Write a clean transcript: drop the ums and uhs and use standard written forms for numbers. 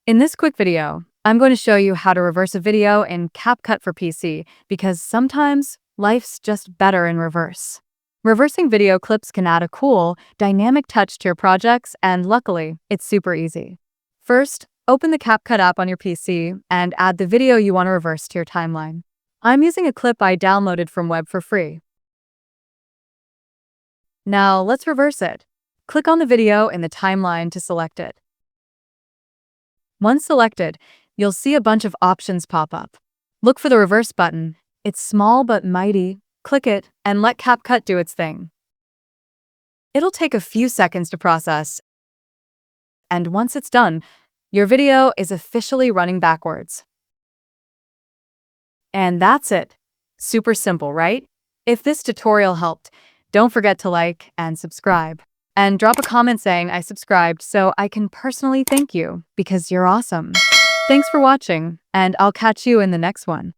In this quick video, I'm going to show you how to reverse a video in CapCut for PC because sometimes life's just better in reverse. Reversing video clips can add a cool, dynamic touch to your projects, and luckily, it's super easy. First, open the CapCut app on your PC and add the video you want to reverse to your timeline. I'm using a clip I downloaded from web for free. Now, let's reverse it. Click on the video in the timeline to select it. Once selected, you'll see a bunch of options pop up. Look for the reverse button. It's small but mighty. Click it and let CapCut do its thing. It'll take a few seconds to process, and once it's done, your video is officially running backwards. And that's it. Super simple, right? If this tutorial helped, don't forget to like and subscribe. And drop a comment saying I subscribed so I can personally thank you because you're awesome. Thanks for watching, and I'll catch you in the next one.